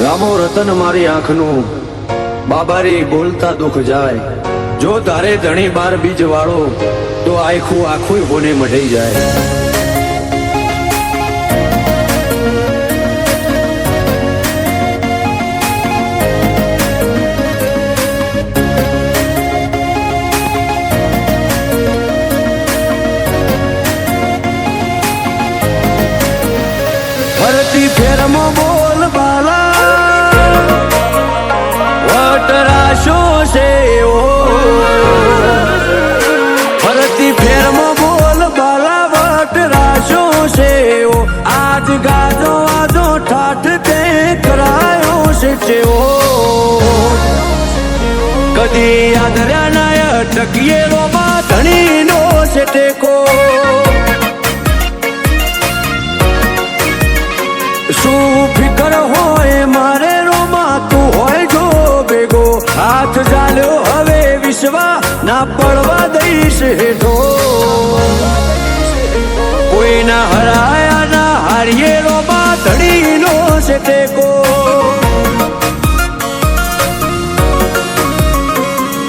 રામો રતન મારી આંખનું બાબારી બોલતા દુઃખ જાય જો તારે ધણી બાર બીજ વાળો તો આખું આખું બોને મઢી જાય ફરતી ફેરમો બોલ બાલા વટરાશો છે ઓ ફરતી ફેરમો બોલ બાલા વટરાશો છે ઓ આજ ગાજો આજો ઠાઠ તે કરાયો છે ઓ કદી આદર્યા નાય ટકીએ રોમાં ધણીનો છે ટેકો શું ફિકર હોય મારે રોમાં તું હોય જો ભેગો હાથ ચાલ્યો હવે વિશ્વા ના પડવા દઈશ હેઠો કોઈના હરાયા ના હારીએ રોમાં ધણીનો છે ટેકો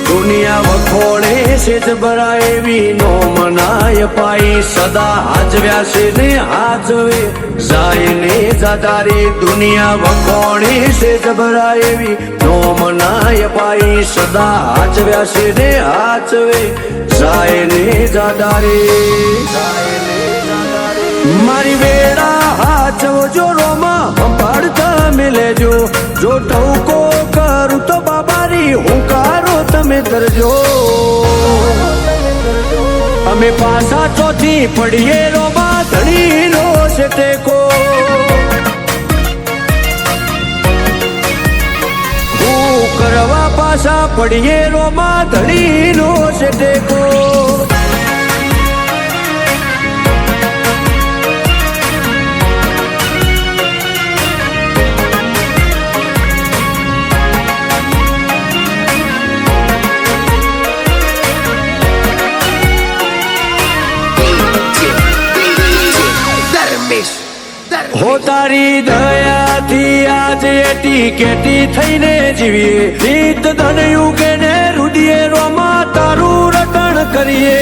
દુનિયા વખોડે છે જબરા એવી નો મનાય પાઈ સદા હાજવ્યા છે ને હાજવે જાય ને જાદારી દુનિયા વખોડે છે જબરા એવી નો મનાય પાઈ સદા હાજવ્યા છે ને હાજવે જાય ને જાદારી મારી વેળા હાચવજો રોમાં સંભાળતા મિલેજો જો ટવકો કરું તો બાબારી હુંકારો તમે કરજો અમે પાછા ચોથી પડીએ રોમાં ધણીનો છે ટેકો હું કરવા પાછા પડીએ રોમાં ધણીનો છે ટેકો હો તારી દયાથી આજે એટી કેટી થઈને જીવીએ નીત ધન યુગે ને રુદિએ રોમાં તારું રટણ કરીએ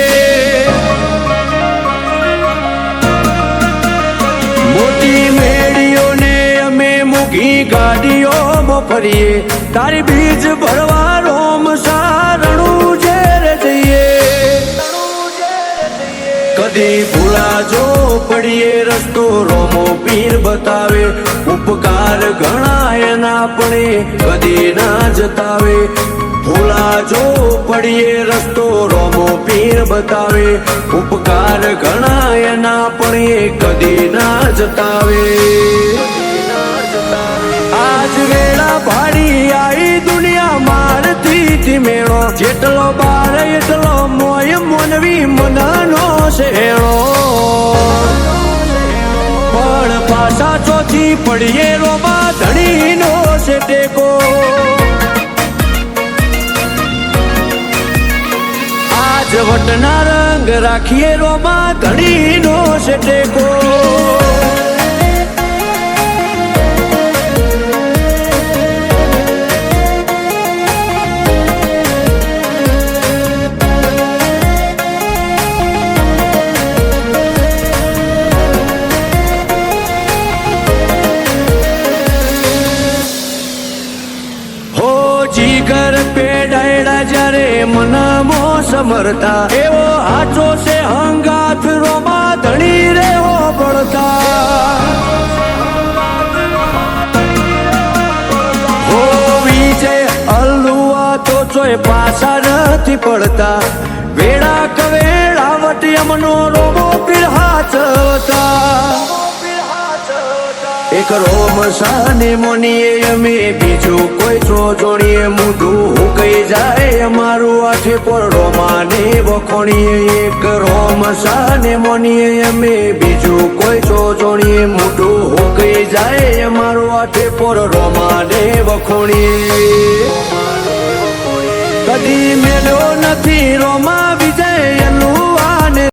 મોટી મેળીઓને અમે મૂકી ગાડીઓમાં ફરીએ તારી બીજ ભરવા રોમ સારણું ઝેર જઈએ કદી ભૂલાજો પડીએ રસ્તો રોમો પીર બતાવે ઉપકાર ઘણા એના પણ કદી ના જતાવે ભૂલાજો પડીએ રસ્તો રોમો પીર બતાવે ઉપકાર ઘણા એના પણ કદી ના જતાવે આજ વેળા ભાડી આઈ દુનિયા મારથી મેળો જેટલો બાર એટલો મોય મોનવી મનનો શેળો પણ પાછા ચોથી પડીએ રોમાં ધણીનો છે ટેકો આજ વટના રંગ રાખીએ રોમાં ધણીનો છે ટેકો જીગર પેડાયડા જ્યારે મનમો સમરતા એવો હાચો છે હંગાથ રોમાં ધણી રે હો પડતા હો વિજય અલ્લુઆ તો ચોય પાછા નથી પડતા વેળા કવેળાવટ યમનો રોમો પીર હાચવતા એક રોમ સાને મોનીએ અમે બીજું કોઈ છો જોણીએ મૂઢું હુકાઈ જાય અમારું આઠે પર રોમાને વખોણીએ એક રોમ સાને મોનીએ અમે બીજું કોઈ છો જોણીએ મૂઢું હુકાઈ જાય અમારું આઠે પર રોમાને વખોણીએ કદી મેલ્યો નથી